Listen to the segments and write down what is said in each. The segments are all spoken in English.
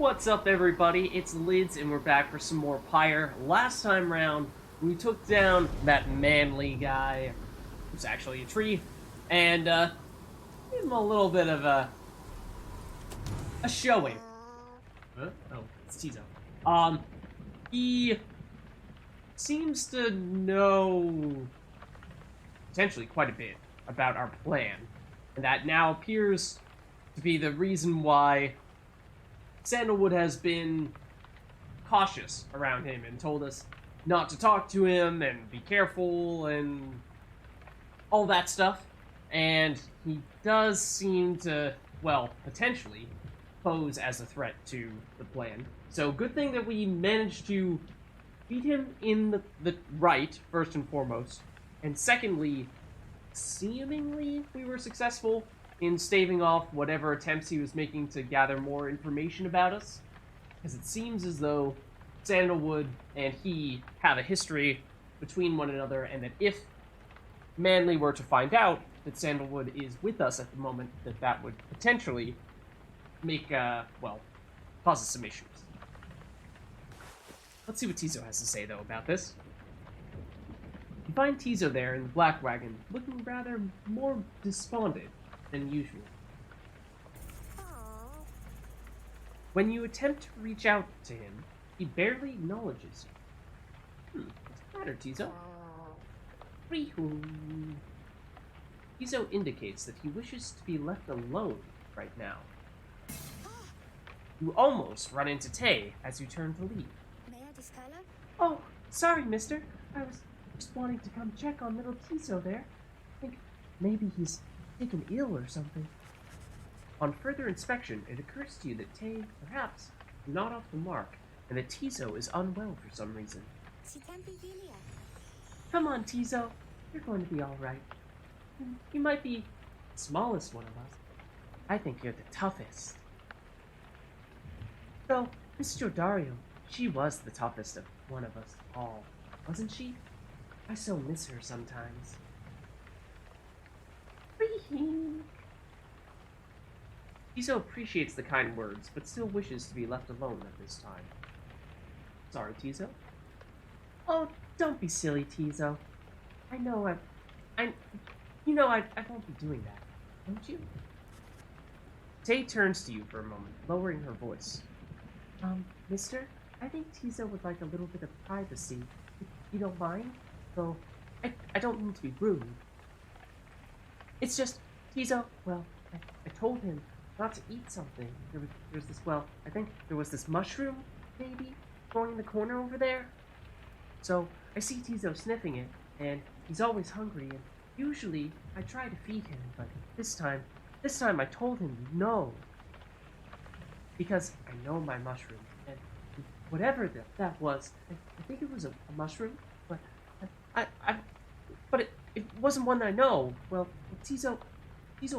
What's up, everybody? It's Lids, and we're back for some more Pyre. Last time round, we took down that manly guy, who's actually a tree, and gave him a little bit of a showing. Huh? Oh, it's Tizo. He seems to know potentially quite a bit about our plan, and that now appears to be the reason why Sandalwood has been cautious around him and told us not to talk to him and be careful and all that stuff. And he does seem to, well, potentially pose as a threat to the plan. So good thing that we managed to beat him in the right, first and foremost. And secondly, seemingly we were successful in staving off whatever attempts he was making to gather more information about us. Because it seems as though Sandalwood and he have a history between one another, and that if Manly were to find out that Sandalwood is with us at the moment, that would potentially make, well, cause us some issues. Let's see what Tizo has to say, though, about this. You find Tizo there in the Black Wagon, looking rather more despondent than usual. When you attempt to reach out to him, he barely acknowledges you. What's the matter, Tizo? Tizo indicates that he wishes to be left alone right now. You almost run into Tay as you turn to leave. Oh, sorry, mister. I was just wanting to come check on little Tizo there. I think maybe he's taken ill or something. On further inspection, it occurs to you that Tay, perhaps, is not off the mark, and that Tizo is unwell for some reason. Come on, Tizo. You're going to be alright. You might be the smallest one of us. I think you're the toughest. Though, Miss Jodario, she was the toughest of one of us all, wasn't she? I so miss her sometimes. Tizo appreciates the kind words, but still wishes to be left alone at this time. Sorry, Tizo? Oh, don't be silly, Tizo. I know I won't be doing that, won't you? Tay turns to you for a moment, lowering her voice. Mister, I think Tizo would like a little bit of privacy, if you don't mind, though I don't mean to be rude. It's just, Tizo, well, I told him not to eat something. There's this, well, I think there was this mushroom, maybe, growing in the corner over there. So, I see Tizo sniffing it, and he's always hungry, and usually I try to feed him, but this time I told him no. Because I know my mushroom, and whatever that was, I think it was a mushroom, but but it wasn't one that I know. Well, Tizo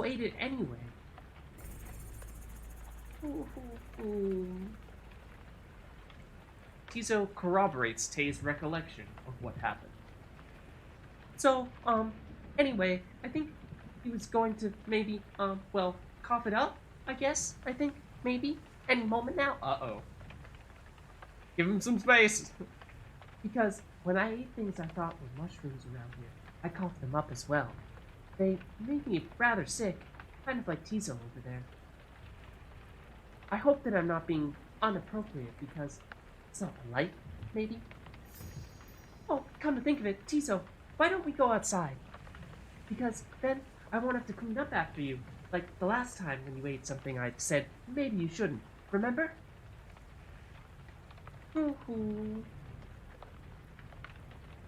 ate it anyway. Tizo corroborates Tay's recollection of what happened. So, anyway, I think he was going to maybe, well, cough it up, I guess, I think, maybe, any moment now. Uh-oh. Give him some space. Because when I ate things I thought were mushrooms around here, I coughed them up as well. They made me rather sick, kind of like Tizo over there. I hope that I'm not being inappropriate because it's not polite, maybe? Oh, come to think of it, Tizo, why don't we go outside? Because then I won't have to clean up after you, like the last time when you ate something I said maybe you shouldn't. Remember?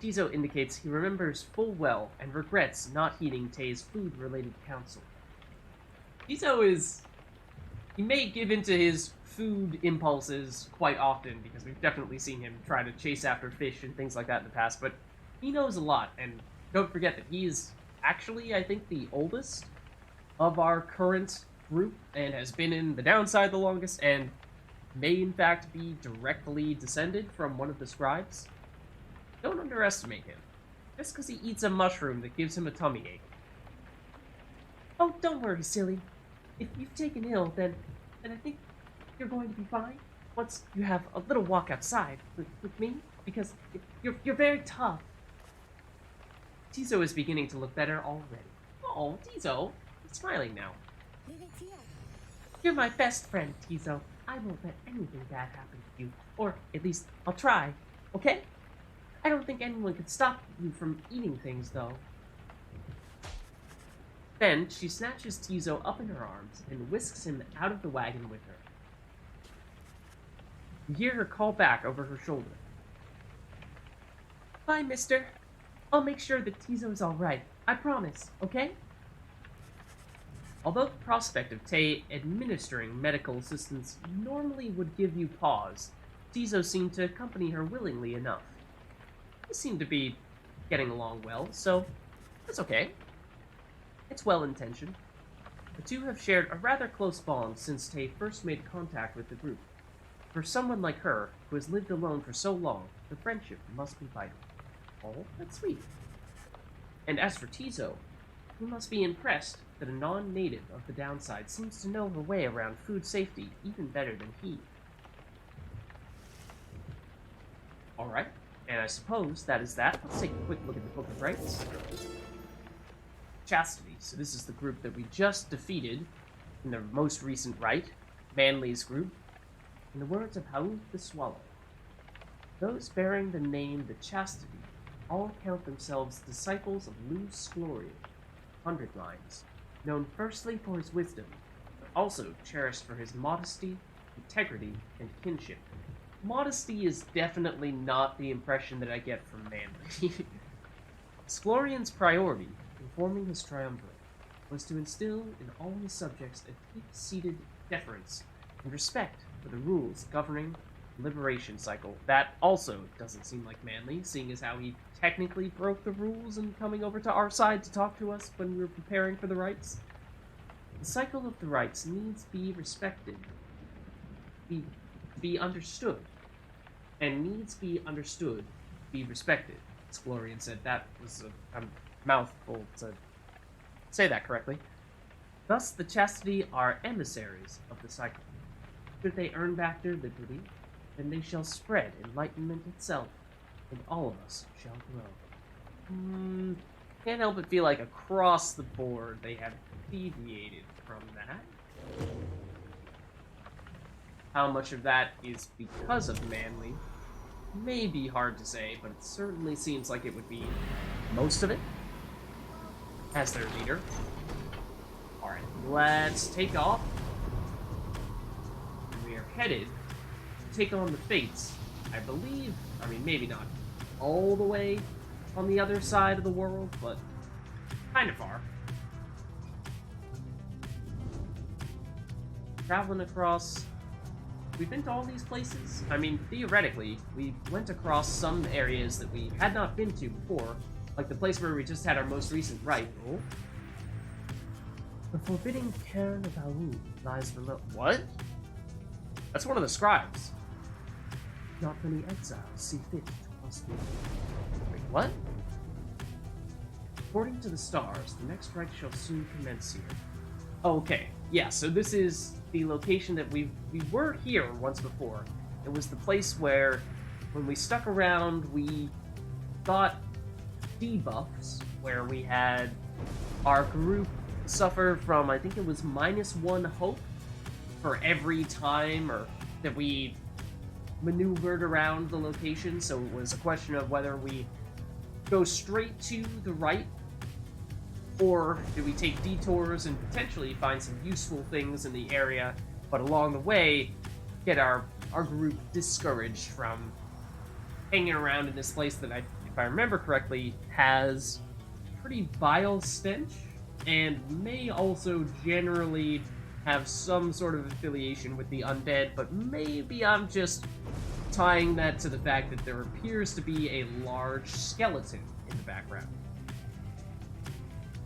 Tizo indicates he remembers full well and regrets not heeding Tay's food-related counsel. He may give in to his food impulses quite often, because we've definitely seen him try to chase after fish and things like that in the past, but he knows a lot, and don't forget that he is actually, I think, the oldest of our current group, and has been in the downside the longest, and may in fact be directly descended from one of the scribes. Don't underestimate him, just because he eats a mushroom that gives him a tummy ache. Oh, don't worry, silly. If you've taken ill, then I think you're going to be fine once you have a little walk outside with me, because you're very tough. Tizo is beginning to look better already. Oh, Tizo, he's smiling now. You're my best friend, Tizo. I won't let anything bad happen to you, or at least I'll try, okay? I don't think anyone could stop you from eating things, though. Then she snatches Tizo up in her arms and whisks him out of the wagon with her. You hear her call back over her shoulder. Bye, mister. I'll make sure that Tizo's alright. I promise, okay? Although the prospect of Tay administering medical assistance normally would give you pause, Tizo seemed to accompany her willingly enough. They seemed to be getting along well, so that's okay. It's well-intentioned. The two have shared a rather close bond since Tay first made contact with the group. For someone like her, who has lived alone for so long, the friendship must be vital. Oh, that's sweet. And as for Tizo, he must be impressed that a non-native of the downside seems to know her way around food safety even better than he. Alright, and I suppose that is that. Let's take a quick look at the Book of Rites. Chastity. So this is the group that we just defeated in the most recent rite, Manly's group. In the words of Hauth the Swallow, those bearing the name the Chastity all count themselves disciples of Luz Glorian, 100 lines, known firstly for his wisdom, but also cherished for his modesty, integrity, and kinship. Modesty is definitely not the impression that I get from Manly. Sklorian's priority in forming his triumvirate was to instill in all his subjects a deep-seated deference and respect for the rules governing the liberation cycle. That also doesn't seem like Manly, seeing as how he technically broke the rules in coming over to our side to talk to us when we were preparing for the rites. The cycle of the rites needs be respected, be understood, and needs be understood, be respected. Sklorian said that was a mouthful to say that correctly. Thus, the Chastity are emissaries of the cycle. Should they earn back their liberty, then they shall spread enlightenment itself, and all of us shall grow. Can't help but feel like across the board they have deviated from that. How much of that is because of Manly may be hard to say, but it certainly seems like it would be most of it as their leader. Alright, let's take off. We are headed to take on the Fates. I believe, I mean, maybe not all the way on the other side of the world, but kind of far. Traveling across. We've been to all these places. I mean, theoretically, we went across some areas that we had not been to before, like the place where we just had our most recent rite. Oh. The forbidding cairn of Hauth lies below. What? That's one of the scribes. Not many exiles see fit to cross the. Wait, what? According to the stars, the next rite shall soon commence here. Oh, okay. Yeah, so this is the location that we were here once before. It was the place where, when we stuck around, we got debuffs, where we had our group suffer from, I think it was -1 hope for every time or that we maneuvered around the location, so it was a question of whether we go straight to the right, or do we take detours and potentially find some useful things in the area, but along the way, get our group discouraged from hanging around in this place that, if I remember correctly, has pretty vile stench, and may also generally have some sort of affiliation with the undead, but maybe I'm just tying that to the fact that there appears to be a large skeleton in the background.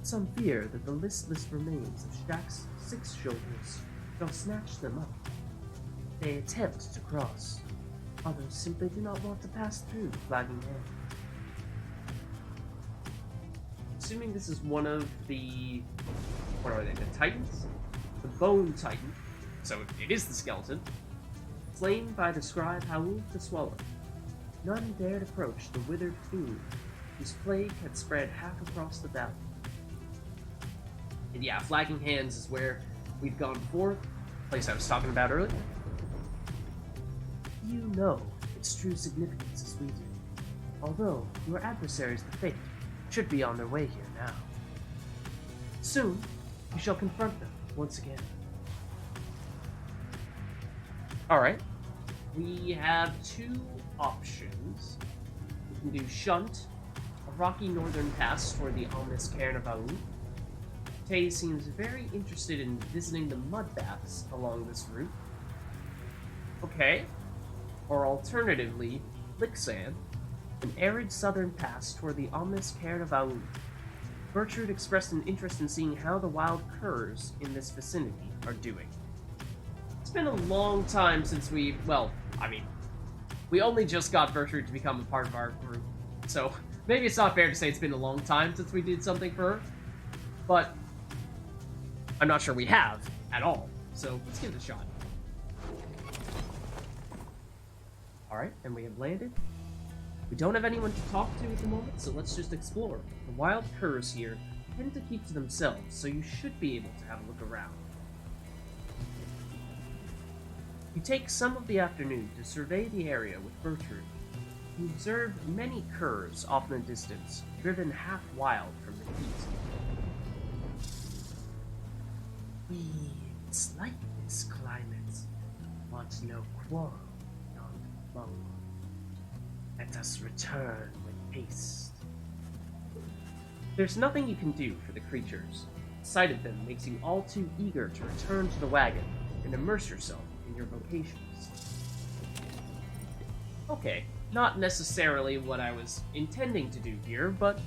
Some fear that the listless remains of Shaq's 6 shoulders shall snatch them up. They attempt to cross. Others simply do not want to pass through the flagging head. Assuming this is one of the... what are they? The Titans? The Bone Titan. so it is the skeleton. Slain by the scribe Howl the Swallow, none dared approach the withered fiend, whose plague had spread half across the valley. And yeah, Flagging Hands is where we've gone before, the place I was talking about earlier. You know its true significance as we do, although your adversaries, the Fate, should be on their way here now. Soon, you shall confront them once again. Alright, we have two options. We can do Shunt, a rocky northern pass toward the ominous Cairn of Août. Tay seems very interested in visiting the mud baths along this route. Okay. Or alternatively, Lixan, an arid southern pass toward the ominous Cairn of Août. Gertrude expressed an interest in seeing how the wild curs in this vicinity are doing. It's been a long time since we only just got Gertrude to become a part of our group, so maybe it's not fair to say it's been a long time since we did something for her, but I'm not sure we have at all, so let's give it a shot. Alright, and we have landed. We don't have anyone to talk to at the moment, so let's just explore. The wild curs here tend to keep to themselves, so you should be able to have a look around. You take some of the afternoon to survey the area with Gertrude. You observe many curs off in the distance, driven half wild from the heat. It's like this climate. Want no quarrel, not long. Let us return with haste. There's nothing you can do for the creatures. The sight of them makes you all too eager to return to the wagon and immerse yourself in your vocations. Okay, not necessarily what I was intending to do here, but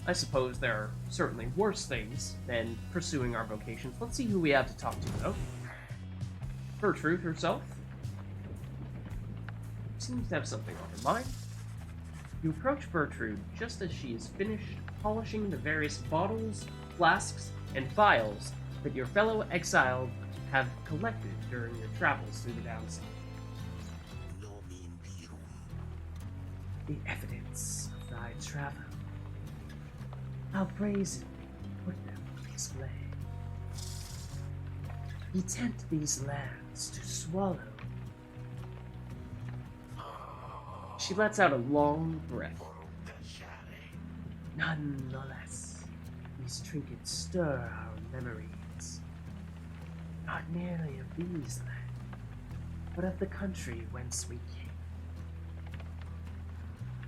I suppose there are certainly worse things than pursuing our vocations. Let's see who we have to talk to, though. Gertrude herself seems to have something on her mind. You approach Gertrude just as she is finished polishing the various bottles, flasks, and vials that your fellow exiled have collected during your travels through the downside. The evidence of thy travel. How brazen put them on display. Ye tempt these lands to swallow. She lets out a long breath. Nonetheless, these trinkets stir our memories. Not merely of these lands, but of the country whence we came.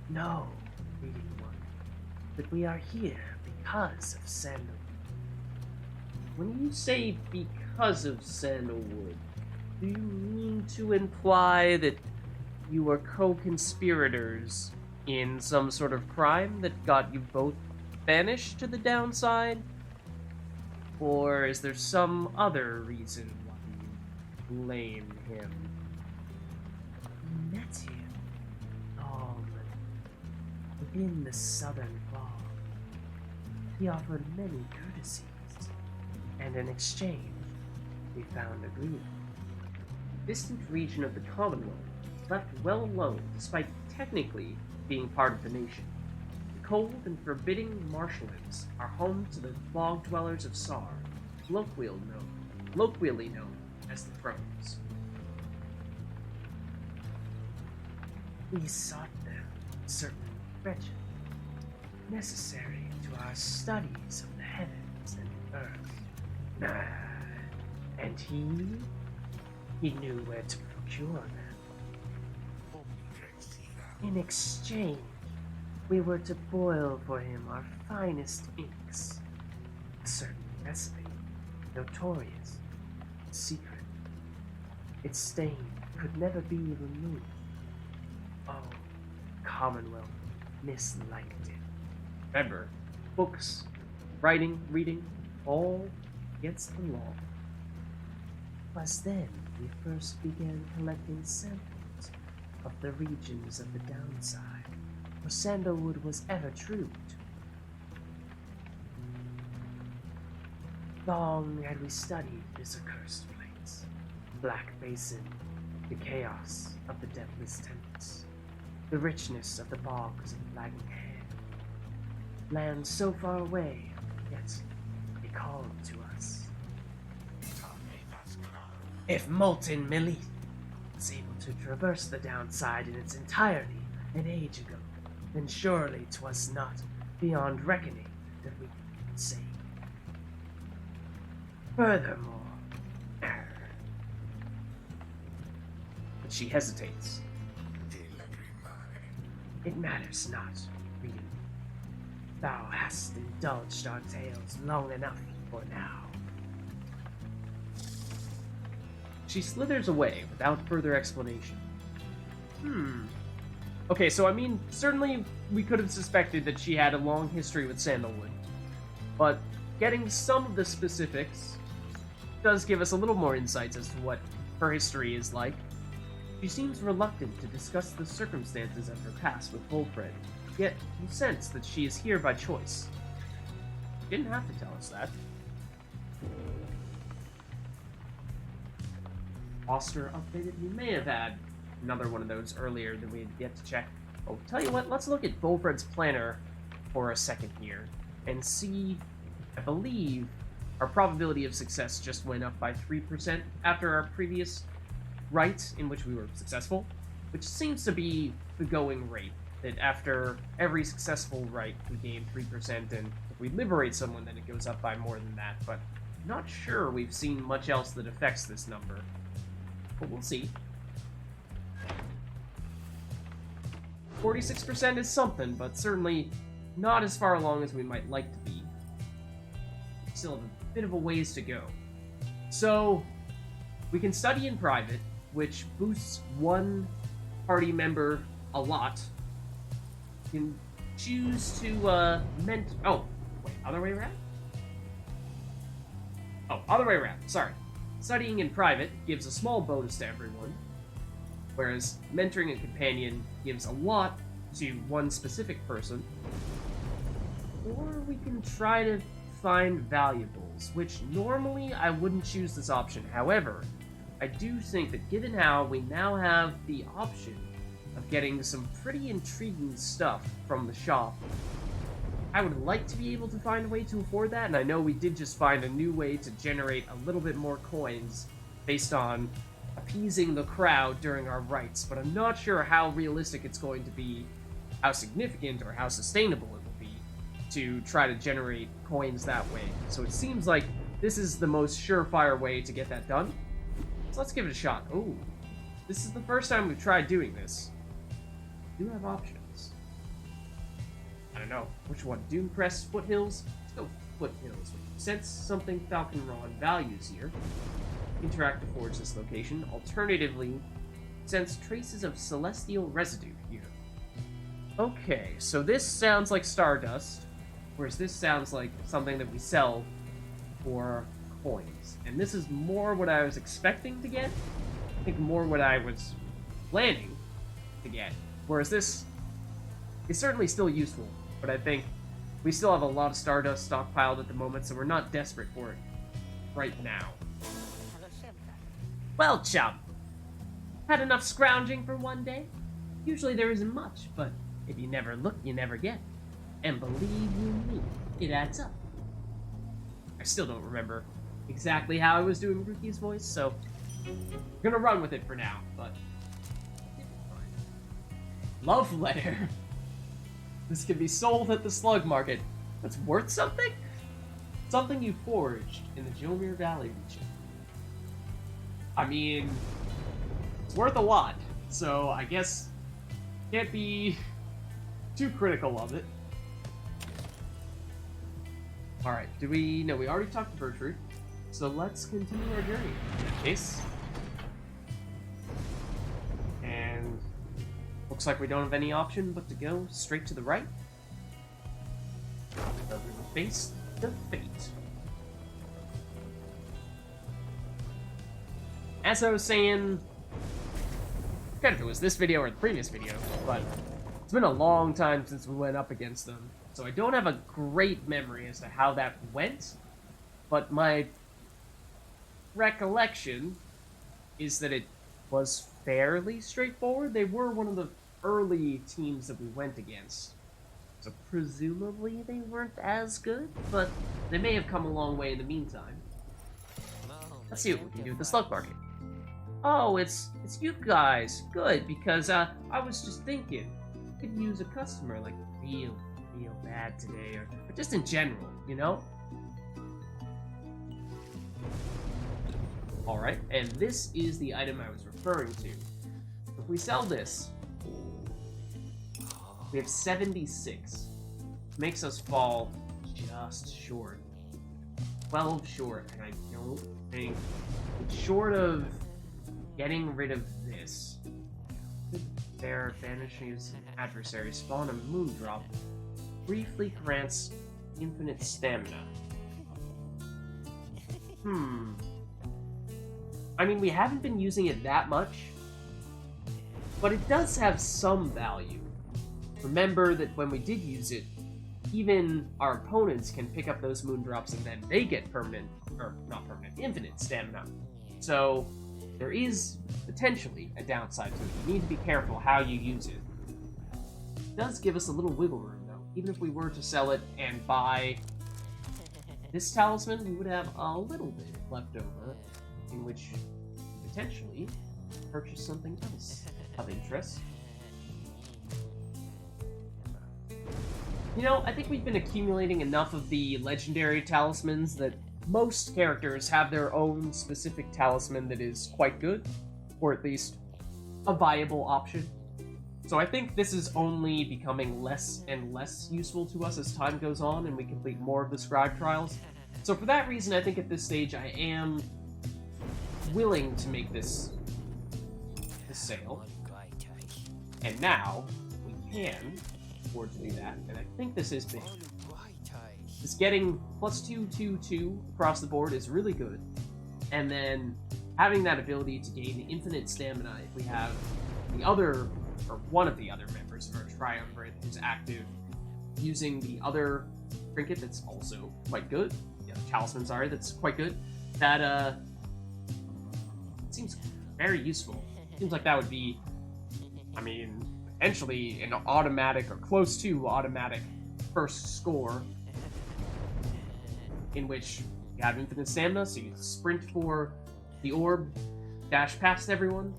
Know, reading one, that we are here because of Sandalwood. When you say because of Sandalwood, do you mean to imply that you were co-conspirators in some sort of crime that got you both banished to the downside? Or is there some other reason why you blame him? You met him within the southern fog. He offered many courtesies, and in exchange, we found agreement. Distant region of the Commonwealth, left well alone despite technically being part of the nation. The cold and forbidding marshlands are home to the bog dwellers of Sar, colloquially known as the Crows. We sought them in certain regiment necessary to our studies of the heavens and earth. And he knew where to procure them. In exchange, we were to boil for him our finest inks. A certain recipe, notorious, secret. Its stain could never be removed. Oh, Commonwealth misliked it. Remember, books, writing, reading, all against the law. 'Twas then we first began collecting samples of the regions of the downside, where Sandalwood was ever true to. Long had we studied this accursed place, black basin, the chaos of the deathless tempest, the richness of the bogs of lagging hand. Land so far away, yet they call to us. If Molten Millie was able to traverse the downside in its entirety an age ago, then surely 'twas not beyond reckoning that we could say. Furthermore, but she hesitates. It matters not, really. Thou hast indulged our tales long enough for now. She slithers away without further explanation. Okay, so I mean, certainly we could have suspected that she had a long history with Sandalwood, but getting some of the specifics does give us a little more insights as to what her history is like. She seems reluctant to discuss the circumstances of her past with Wolfred, yet you sense that she is here by choice. She didn't have to tell us that. Foster updated. We may have had another one of those earlier that we had yet to check. Oh, tell you what, let's look at Wolfred's planner for a second here and see. I believe our probability of success just went up by 3% after our previous rite in which we were successful, which seems to be the going rate, that after every successful rite we gain 3%, and if we liberate someone then it goes up by more than that, but I'm not sure we've seen much else that affects this number. But we'll see. 46% is something, but certainly not as far along as we might like to be. Still have a bit of a ways to go. So, we can study in private, which boosts one party member a lot. You can choose to, oh, wait, other way around? Oh, other way around, sorry. Studying in private gives a small bonus to everyone, whereas mentoring a companion gives a lot to one specific person. Or we can try to find valuables, which normally I wouldn't choose this option. However, I do think that given how we now have the option of getting some pretty intriguing stuff from the shop, I would like to be able to find a way to afford that, and I know we did just find a new way to generate a little bit more coins based on appeasing the crowd during our rites, but I'm not sure how realistic it's going to be, how significant or how sustainable it will be to try to generate coins that way. So it seems like this is the most surefire way to get that done. So let's give it a shot. Oh, this is the first time we've tried doing this. We do have options. I don't know. Which one? Doomcrest, Foothills? Let's go Foothills. Sense something Falcon Ron values here. Interact to forge this location. Alternatively, sense traces of celestial residue here. Okay, so this sounds like Stardust, whereas this sounds like something that we sell for coins. And this is more what I was expecting to get. I think more what I was planning to get. Whereas this is certainly still useful, but I think we still have a lot of Stardust stockpiled at the moment, so we're not desperate for it right now. Well, chum, had enough scrounging for one day? Usually there isn't much, but if you never look, you never get. And believe you me, it adds up. I still don't remember exactly how I was doing Ruki's voice, so I'm gonna run with it for now, but... Love letter. This can be sold at the slug market. That's worth something? Something you forged in the Jomir Valley region. I mean, it's worth a lot, so I guess can't be too critical of it. Alright, no, we already talked to Bertrude, so let's continue our journey in that case. And looks like we don't have any option but to go straight to the right. Where we will face the fate. As I was saying, I forget if it was this video or the previous video, but it's been a long time since we went up against them, so I don't have a great memory as to how that went, but my recollection is that it was fairly straightforward. They were one of the early teams that we went against. So presumably they weren't as good, but they may have come a long way in the meantime. Let's see what we can do with the slug market. Oh, it's you guys. Good, because I was just thinking, we could use a customer like real bad today, or just in general, you know? Alright, and this is the item I was referring to. If we sell this, we have 76. Makes us fall just short. 12 short, and I don't think... Short of getting rid of this. There, banishes adversary, spawn a moon drop. Briefly grants infinite stamina. I mean, we haven't been using it that much, but it does have some value. Remember that when we did use it, even our opponents can pick up those moon drops and then they get permanent, or not permanent, infinite stamina. So there is potentially a downside to it. You need to be careful how you use it. It does give us a little wiggle room though. Even if we were to sell it and buy this talisman, we would have a little bit left over in which potentially purchase something else of interest. You know, I think we've been accumulating enough of the legendary talismans that most characters have their own specific talisman that is quite good, or at least a viable option. So I think this is only becoming less and less useful to us as time goes on and we complete more of the scribe trials. So for that reason, I think at this stage I am willing to make this sale. And now we can afford to do that, and I think this is big. This getting +2/2/2 across the board is really good, and then having that ability to gain infinite stamina if we have the other, or one of the other members of our triumvirate who's active, using the other trinket that's also quite good, the other talisman, sorry, that's quite good, that it seems very useful. Seems like that would be, I mean, potentially an automatic or close to automatic first score in which you have infinite stamina, so you sprint for the orb, dash past everyone,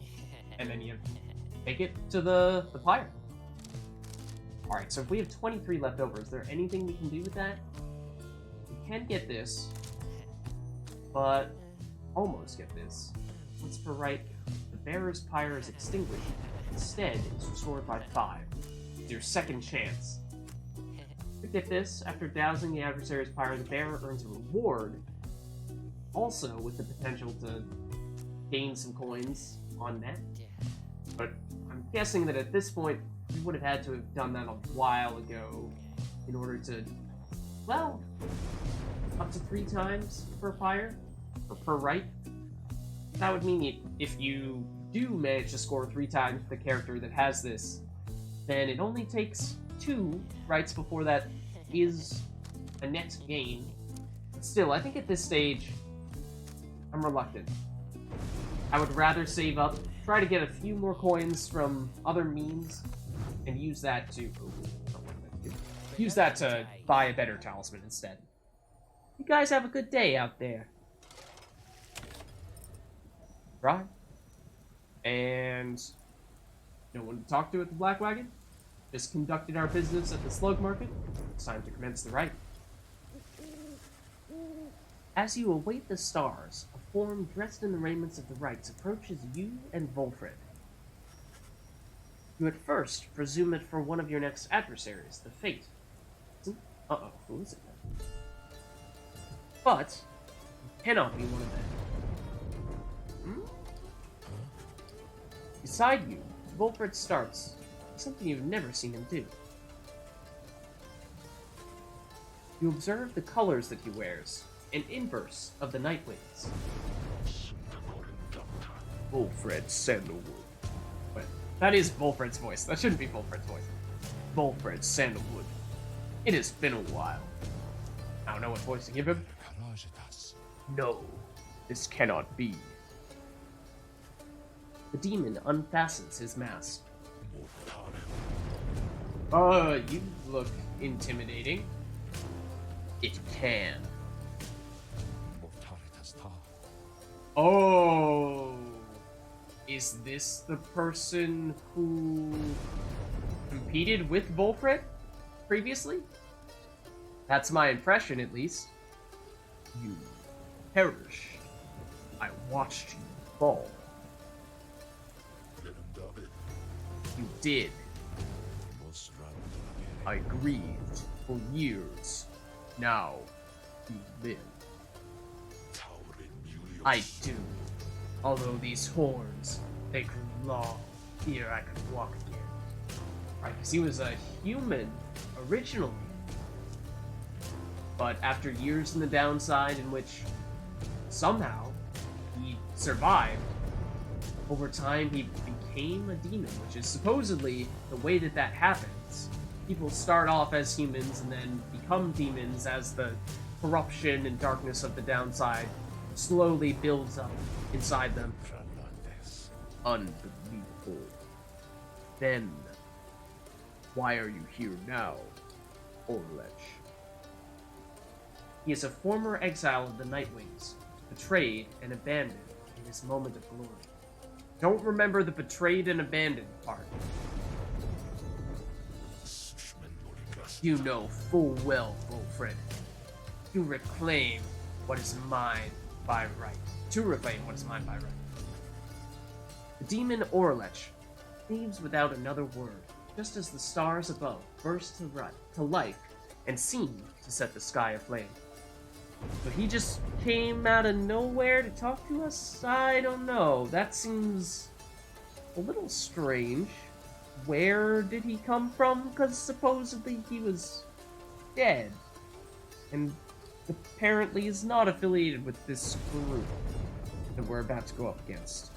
and then you take it to the pyre. Alright, so if we have 23 left over, is there anything we can do with that? We can get this, but almost get this. What's for right? The bearer's pyre is extinguished. Instead, it's restored by 5. It's your second chance. To get this, after dousing the adversary's pyre, the bearer earns a reward, also with the potential to gain some coins on net. But I'm guessing that at this point, we would have had to have done that a while ago in order to, well, up to 3 times per pyre, or per right. That would mean if you do manage to score 3 times with the character that has this, then it only takes 2 rights before that is a net gain. But still, I think at this stage, I'm reluctant. I would rather save up, try to get a few more coins from other means, and use that to buy a better talisman instead. You guys have a good day out there. Right? And no one to talk to at the Black Wagon. Just conducted our business at the Slug Market. It's time to commence the rite. As you await the stars, a form dressed in the raiments of the rites approaches you and Volfred. You at first presume it for one of your next adversaries, the Fate. Uh-oh, who is it then? But it cannot be one of them. Beside you, Volfred starts something you've never seen him do. You observe the colors that he wears, an inverse of the Night Winds. Volfred Sandalwood. Wait, that is Volfred's voice. That shouldn't be Volfred's voice. Volfred Sandalwood. It has been a while. I don't know what voice to give him. No, this cannot be. The demon unfastens his mask. You look intimidating. It can. Oh, is this the person who competed with Volfred previously? That's my impression, at least. You perished. I watched you fall. You did. I grieved for years. Now, you live. I do. Although these horns, they grew long. Here I could walk again. Right, because he was a human originally. But after years in the downside in which somehow he survived, over time he became a demon, which is supposedly the way that that happens. People start off as humans and then become demons as the corruption and darkness of the downside slowly builds up inside them. Unbelievable. Then, why are you here now, Orlech? He is a former exile of the Nightwings, betrayed and abandoned in his moment of glory. Don't remember the betrayed and abandoned part. You know full well, Volfred. You reclaim what is mine by right. To reclaim what is mine by right. The demon Orlech leaves without another word, just as the stars above burst to life and seem to set the sky aflame. But he just came out of nowhere to talk to us? I don't know. That seems a little strange. Where did he come from? Because supposedly he was dead. And apparently is not affiliated with this group that we're about to go up against.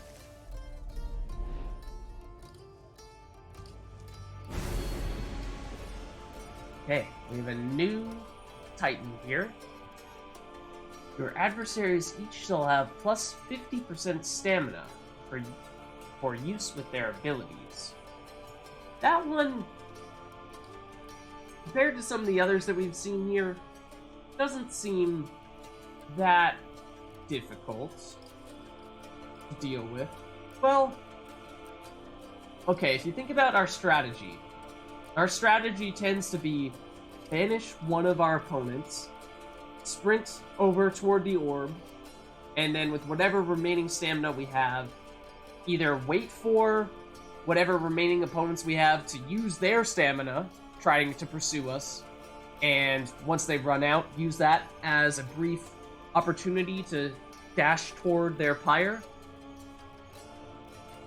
Okay, we have a new Titan here. Your adversaries each shall have plus 50% stamina for use with their abilities. That one, compared to some of the others that we've seen here, doesn't seem that difficult to deal with. Well, okay, if you think about our strategy tends to be banish one of our opponents, sprint over toward the orb, and then with whatever remaining stamina we have, either wait for whatever remaining opponents we have to use their stamina, trying to pursue us, and once they run out, use that as a brief opportunity to dash toward their pyre.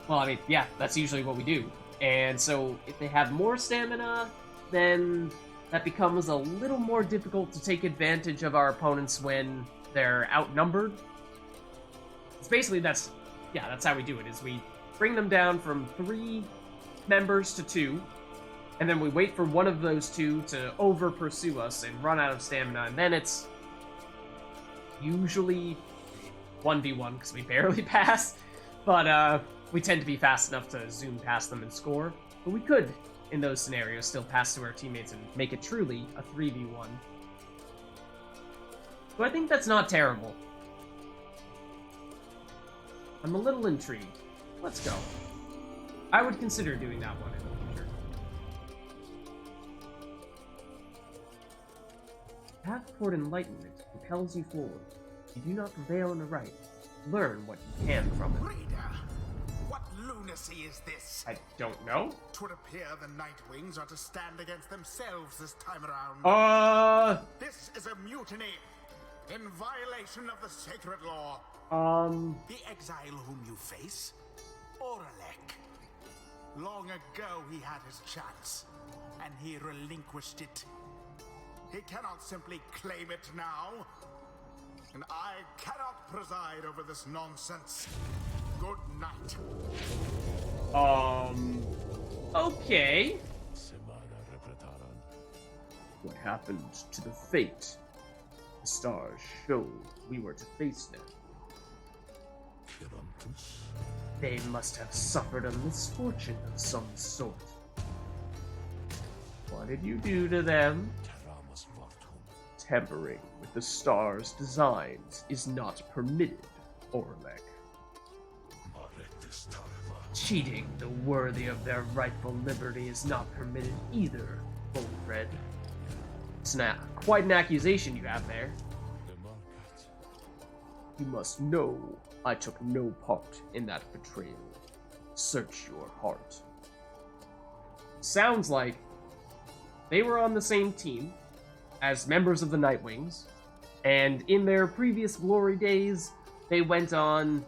Well, I mean, yeah, that's usually what we do. And so if they have more stamina, then that becomes a little more difficult to take advantage of our opponents when they're outnumbered. It's basically, that's how we do it, is we bring them down from 3 members to 2, and then we wait for one of those 2 to over-pursue us and run out of stamina, and then it's usually 1v1, because we barely pass, but we tend to be fast enough to zoom past them and score. But we could, in those scenarios, still pass to our teammates and make it truly a 3v1. So I think that's not terrible. I'm a little intrigued. Let's go. I would consider doing that one in the future. The path toward enlightenment propels you forward. You do not prevail in the right. Learn what you can from it. Reader, what lunacy is this? I don't know. 'Twould appear the Nightwings are to stand against themselves this time around. This is a mutiny, in violation of the sacred law. The exile whom you face, Orlech. Long ago he had his chance, and he relinquished it. He cannot simply claim it now. And I cannot preside over this nonsense. Good night. Okay. What happened to the fate? The stars showed we were to face them. They must have suffered a misfortune of some sort. What did you do to them? Tampering with the star's designs is not permitted, Orlek. Cheating the worthy of their rightful liberty is not permitted either, Bullfred. It's quite an accusation you have there. You must know I took no part in that betrayal. Search your heart. Sounds like they were on the same team as members of the Nightwings, and in their previous glory days, they went on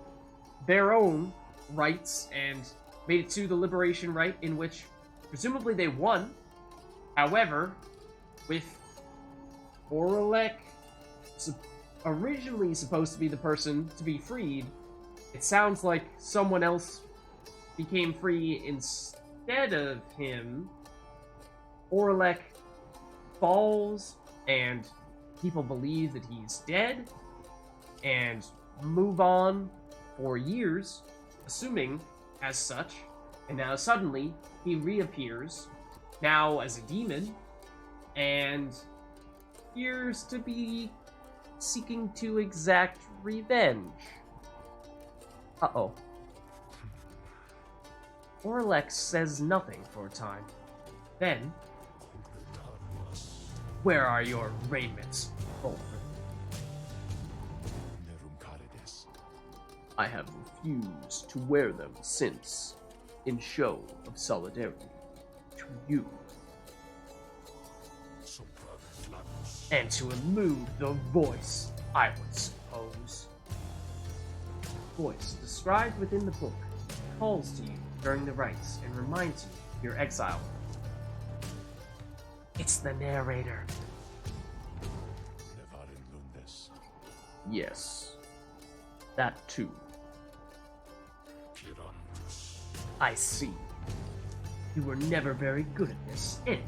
their own rights and made it to the Liberation Rite, in which presumably they won. However, with Orlek originally supposed to be the person to be freed, it sounds like someone else became free instead of him. Orlek falls, and people believe that he's dead, and move on for years, assuming as such, and now suddenly he reappears, now as a demon, and appears to be seeking to exact revenge. Uh-oh. Orlek says nothing for a time. Then, where are your raiments, Bolford? I have refused to wear them since, in show of solidarity to you. And to elude the voice, I would suppose. Voice described within the book calls to you during the rites and reminds you of your exile. It's the narrator. Yes, that too. I see. You were never very good at this anyway.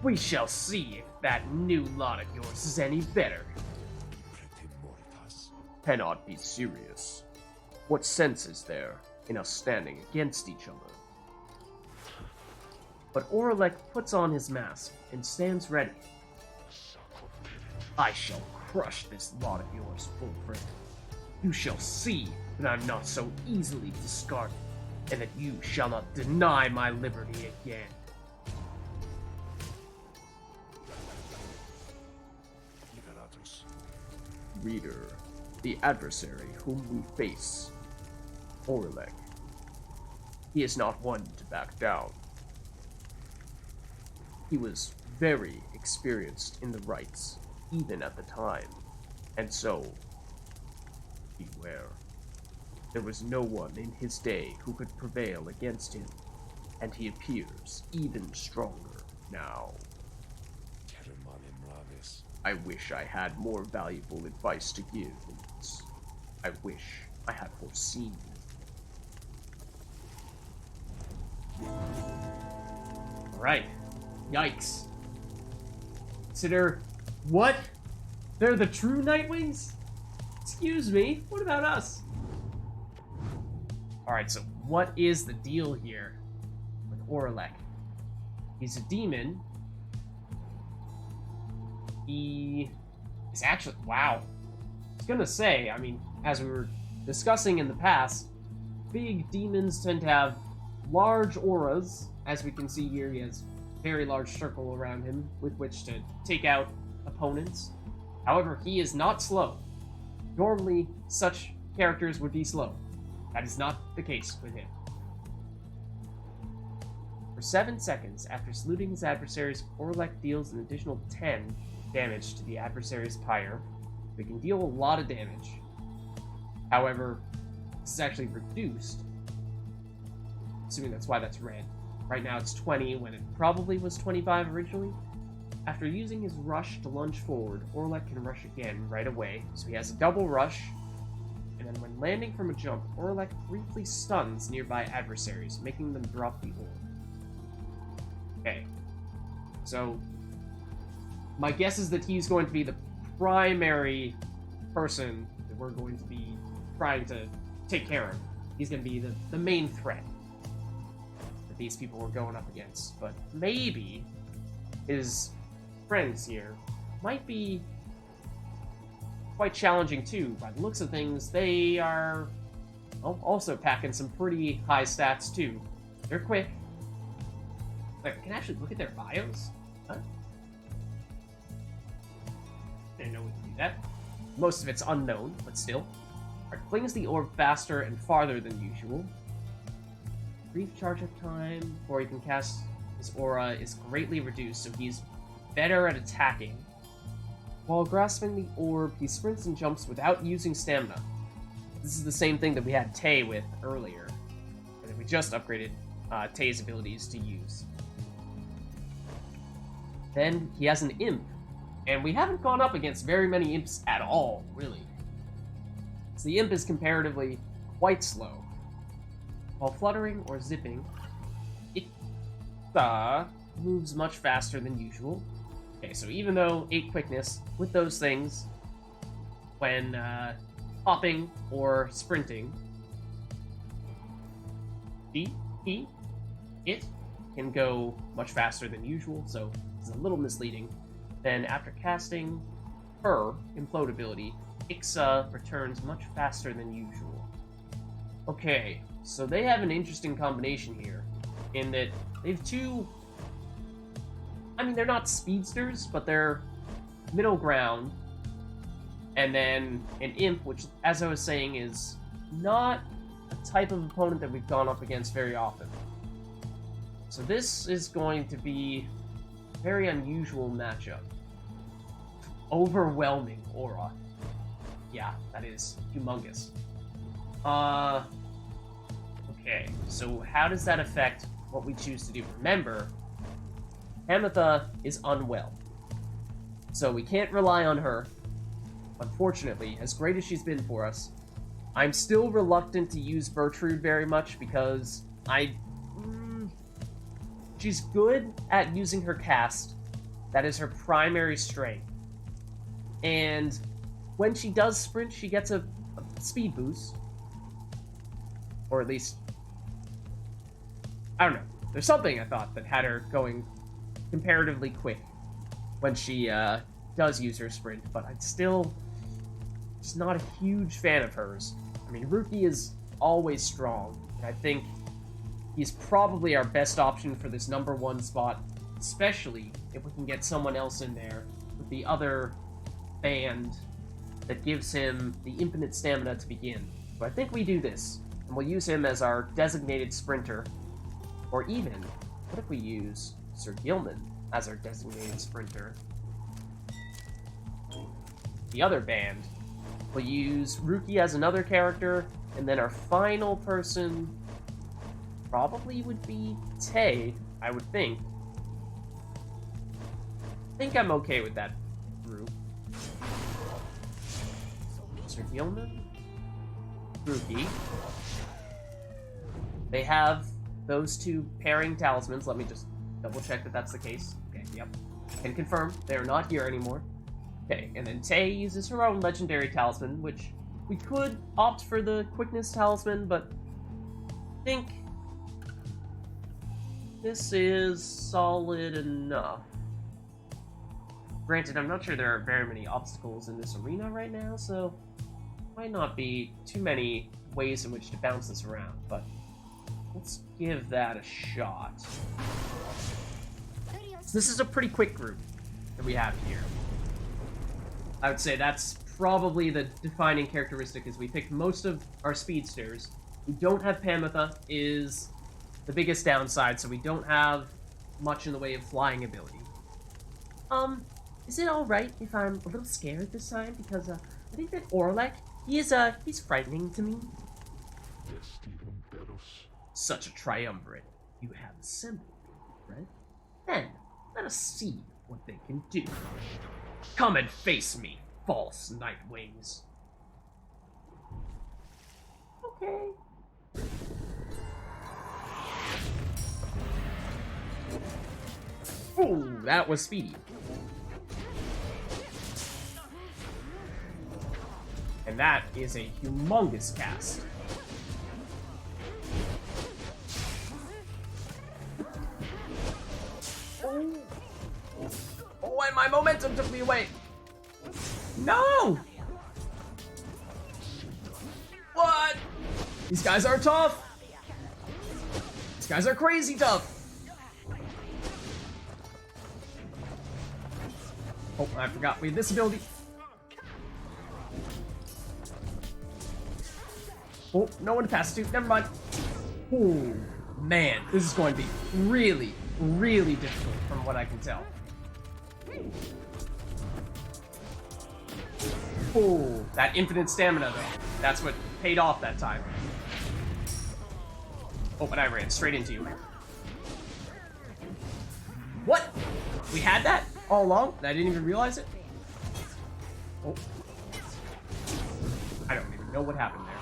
We shall see if that new lot of yours is any better. Cannot be serious. What sense is there in us standing against each other? But Orlek puts on his mask and stands ready. I shall crush this lot of yours, Bullfred. You shall see that I'm not so easily discarded, and that you shall not deny my liberty again. Reader, the adversary whom we face, Orlek. He is not one to back down. He was very experienced in the rites, even at the time, and so, beware. There was no one in his day who could prevail against him, and he appears even stronger now. I wish I had more valuable advice to give. I wish I had foreseen. Alright. Yikes. Consider... What? They're the true Nightwings? Excuse me, what about us? Alright, so what is the deal here with Orlek? He's a demon. He is actually... Wow. I was gonna say, I mean, as we were discussing in the past, big demons tend to have large auras. As we can see here, he has a very large circle around him with which to take out opponents. However, he is not slow. Normally, such characters would be slow. That is not the case with him. For 7 seconds after saluting his adversaries, Orlek deals an additional 10 damage to the adversary's Pyre. We can deal a lot of damage. However, this is actually reduced. Assuming that's why that's red. Right now it's 20 when it probably was 25 originally. After using his rush to lunge forward, Orlek can rush again right away, so he has a double rush. And then when landing from a jump, Orlek briefly stuns nearby adversaries, making them drop the orb. Okay. So, my guess is that he's going to be the primary person that we're going to be trying to take care of. He's going to be the main threat that these people were going up against. But maybe his friends here might be quite challenging too. By the looks of things, they are also packing some pretty high stats too. They're quick. Wait, we can actually look at their bios? Huh? Didn't know we could do that. Most of it's unknown, but still. Alright, flings the orb faster and farther than usual. Brief charge-up time before he can cast his aura is greatly reduced, so he's better at attacking. While grasping the orb, he sprints and jumps without using stamina. This is the same thing that we had Tay with earlier, and that we just upgraded Tay's abilities to use. Then he has an imp, and we haven't gone up against very many imps at all, really. So the imp is comparatively quite slow. While fluttering or zipping, it moves much faster than usual. Okay, so even though 8 quickness, with those things, when hopping or sprinting, it can go much faster than usual, so it's a little misleading. Then after casting her implode ability, Ixa returns much faster than usual. Okay, so they have an interesting combination here, in that they have two... I mean, they're not speedsters, but they're middle ground. And then an imp, which, as I was saying, is not a type of opponent that we've gone up against very often. So this is going to be a very unusual matchup. Overwhelming aura. Yeah, that is humongous. Okay, so how does that affect what we choose to do? Remember, Ametha is unwell, so we can't rely on her. Unfortunately, as great as she's been for us, I'm still reluctant to use Bertrude very much because she's good at using her cast. That is her primary strength. And when she does sprint, she gets a speed boost. Or at least, I don't know. There's something I thought that had her going comparatively quick when she does use her sprint, but I'm still just not a huge fan of hers. I mean, Ruki is always strong, and I think he's probably our best option for this number 1 spot, especially if we can get someone else in there with the other band that gives him the infinite stamina to begin. So I think we do this, and we'll use him as our designated sprinter, or even, what if we use Sir Gilman as our designated sprinter? The other band will use Ruki as another character, and then our final person probably would be Tay, I would think. I think I'm okay with that group. Sir Gilman, Ruki. They have those 2 pairing talismans. Let me just double check that that's the case. Okay, yep. Can confirm they're not here anymore. Okay, and then Tay uses her own legendary talisman, which we could opt for the quickness talisman, but I think this is solid enough. Granted, I'm not sure there are very many obstacles in this arena right now, so might not be too many ways in which to bounce this around, but let's give that a shot. So this is a pretty quick group that we have here. I would say that's probably the defining characteristic, is we picked most of our speedsters. We don't have Pamitha is the biggest downside, so we don't have much in the way of flying ability. Is it alright if I'm a little scared this time? Because, I think that Orlek, he's frightening to me. Such a triumvirate you have assembled, right? Then, let us see what they can do. Come and face me, false Nightwings. Okay. Ooh, that was speedy. And that is a humongous cast. Oh, and my momentum took me away. No! What? These guys are tough. These guys are crazy tough. Oh, I forgot we had this ability. Oh, no one to pass it to. Never mind. Oh, man. This is going to be really, really difficult from what I can tell. Oh, that infinite stamina, though. That's what paid off that time. Oh, but I ran straight into you. What? We had that all along? And I didn't even realize it? Oh. I don't even know what happened there.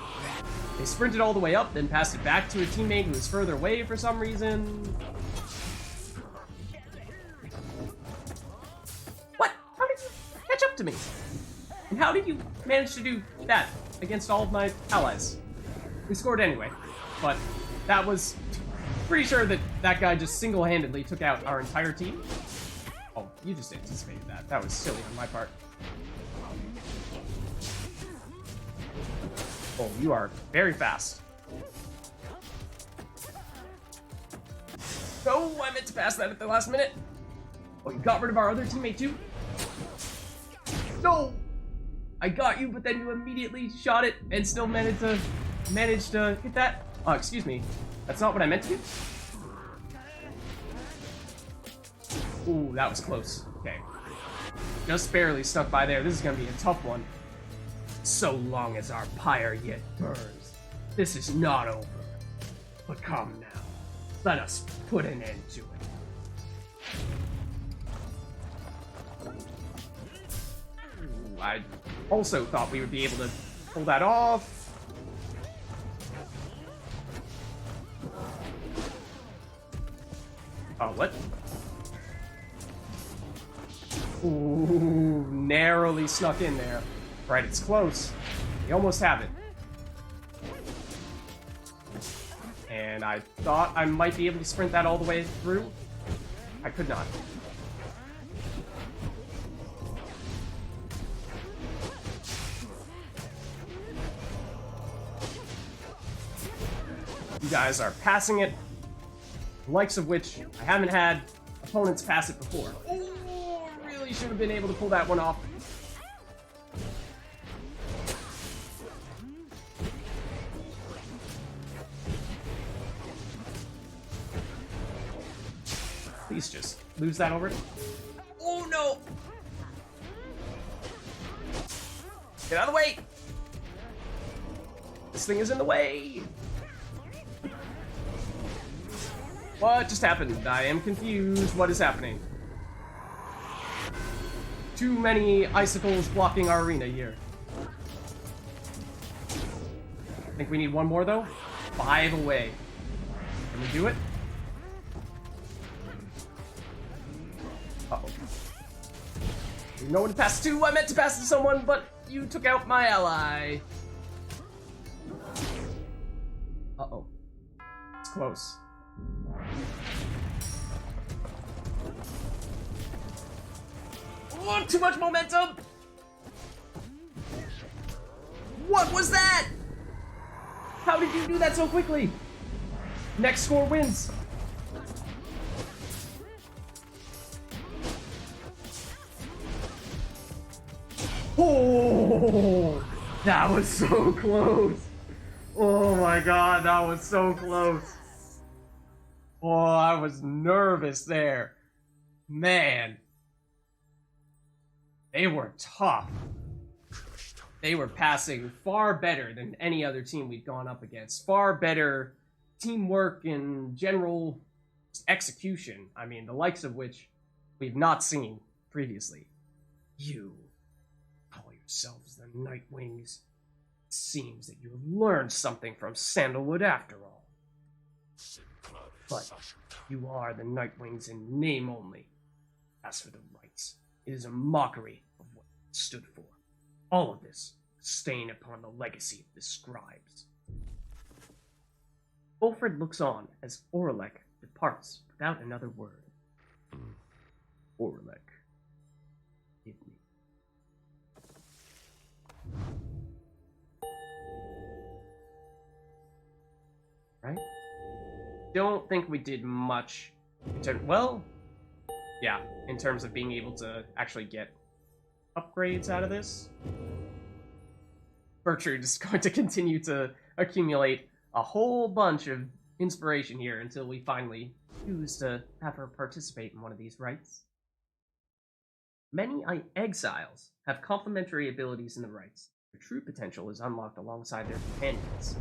They sprinted all the way up, then passed it back to a teammate who was further away for some reason. What? How did you catch up to me? And how did you manage to do that against all of my allies? We scored anyway, but that was pretty sure that that guy just single-handedly took out our entire team. Oh, you just anticipated that. That was silly on my part. Oh, you are very fast. Oh, I meant to pass that at the last minute. Oh, you got rid of our other teammate too? No! I got you, but then you immediately shot it and still managed to hit that. Oh, excuse me. That's not what I meant to do. Ooh, that was close. Okay. Just barely stuck by there. This is gonna be a tough one. So long as our pyre yet burns, this is not over. But come now, let us put an end to it. Ooh, I also thought we would be able to pull that off. Oh, what? Ooh, narrowly snuck in there. Right, it's close. We almost have it. And I thought I might be able to sprint that all the way through. I could not. You guys are passing it, the likes of which I haven't had opponents pass it before. Oh, really should have been able to pull that one off. Please just lose that already. Oh no! Get out of the way! This thing is in the way! What just happened? I am confused. What is happening? Too many icicles blocking our arena here. I think we need one more though. 5 away. Can we do it? Uh-oh. No one to pass to. I meant to pass to someone, but you took out my ally. Uh-oh. It's close. Oh, too much momentum! What was that? How did you do that so quickly? Next score wins. Oh, that was so close. Oh my god, that was so close. Oh, I was nervous there. Man. They were tough. They were passing far better than any other team we'd gone up against. Far better teamwork and general execution. I mean, the likes of which we've not seen previously. You call yourselves the Nightwings. It seems that you have learned something from Sandalwood after all. But you are the Nightwings in name only. As for the rights, it is a mockery of what it stood for. All of this stain upon the legacy of the scribes. Ulfred looks on as Orlek departs without another word. Orlek, give me. Right? Don't think we did much. Well, yeah, in terms of being able to actually get upgrades out of this. Bertrude is going to continue to accumulate a whole bunch of inspiration here until we finally choose to have her participate in one of these rites. Many exiles have complementary abilities in the rites. Their true potential is unlocked alongside their companions.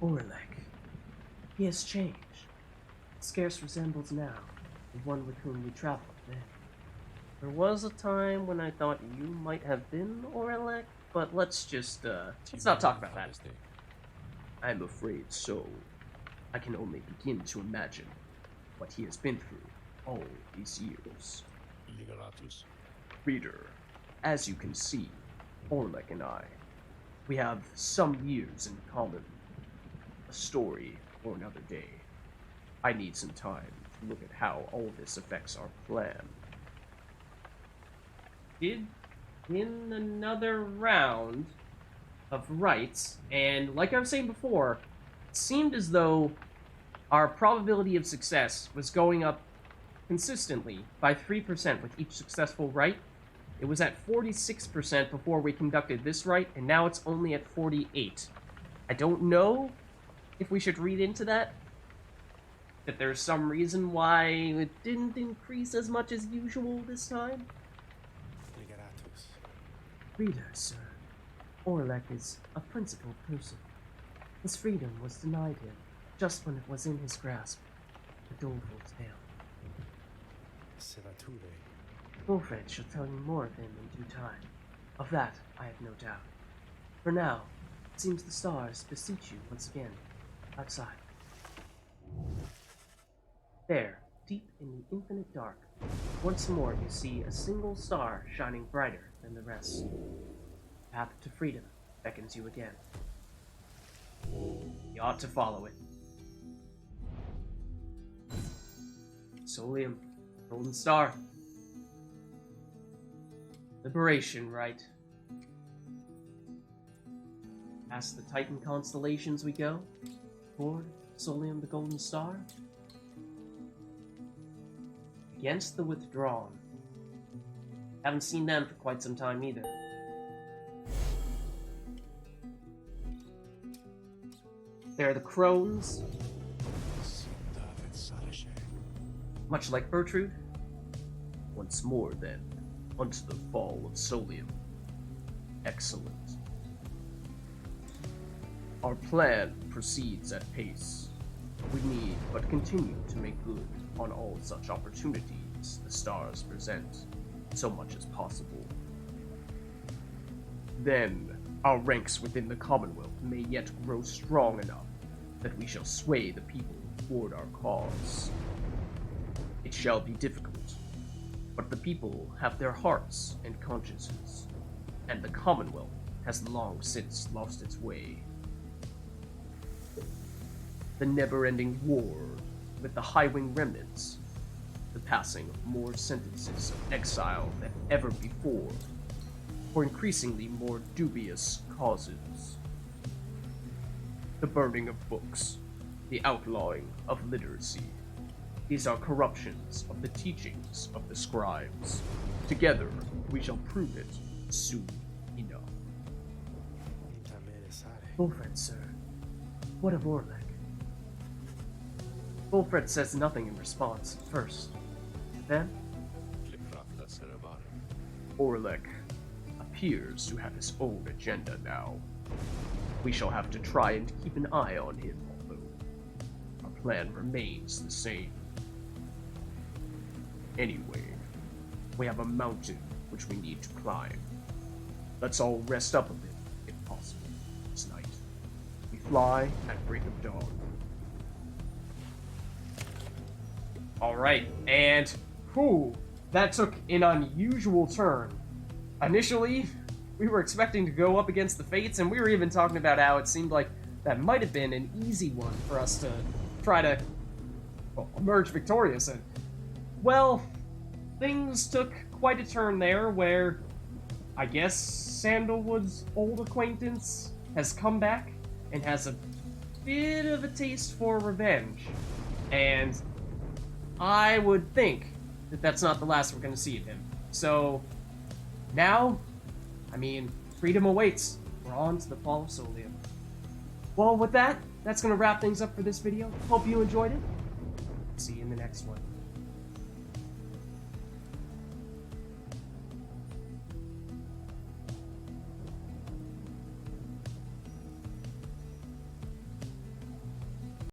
Orlek. He has changed. Scarce resembles now the one with whom we traveled then. There was a time when I thought you might have been Orlek, but let's not talk about that. I'm afraid so. I can only begin to imagine what he has been through all these years. Reader, as you can see, Orlek and I, we have some years in common. A story for another day. I need some time to look at how all this affects our plan. In another round of rites, and like I was saying before, it seemed as though our probability of success was going up consistently by 3% with each successful rite. It was at 46% before we conducted this rite, and now it's only at 48. I don't know if we should read into that there's some reason why it didn't increase as much as usual this time. Reader, sir, Orlek is a principled person. His freedom was denied him just when it was in his grasp. A doleful tale. Ulfred shall tell you more of him in due time. Of that, I have no doubt. For now, it seems the stars beseech you once again, outside. There, deep in the infinite dark, once more you see a single star shining brighter than the rest. The path to freedom beckons you again. You ought to follow it. Solium, Golden Star. Liberation, right? Past the Titan constellations we go, toward Solium the Golden Star. Against the Withdrawn. Haven't seen them for quite some time either. They're the crones. Much like Bertrude. Once more, then, unto the fall of Solium. Excellent. Our plan proceeds at pace. We need but continue to make good on all such opportunities the stars present, so much as possible. Then, our ranks within the Commonwealth may yet grow strong enough that we shall sway the people toward our cause. It shall be difficult, but the people have their hearts and consciences, and the Commonwealth has long since lost its way. The never-ending war with the High-Wing remnants, the passing of more sentences of exile than ever before, for increasingly more dubious causes. The burning of books, the outlawing of literacy, these are corruptions of the teachings of the scribes. Together, we shall prove it soon enough. Ulfred, sir, what of Orlek? Ulfred says nothing in response at first. Then, Orlek appears to have his own agenda now. We shall have to try and keep an eye on him, although our plan remains the same. Anyway, we have a mountain which we need to climb. Let's all rest up a bit, if possible, this night. We fly at break of dawn. Alright, and that took an unusual turn. Initially, we were expecting to go up against the Fates, and we were even talking about how it seemed like that might have been an easy one for us to try to, well, emerge victorious in. Well, things took quite a turn there where I guess Sandalwood's old acquaintance has come back and has a bit of a taste for revenge. And I would think that that's not the last we're going to see of him. So, now, I mean, freedom awaits. We're on to the fall of Solium. Well, with that, that's going to wrap things up for this video. Hope you enjoyed it. See you in the next one.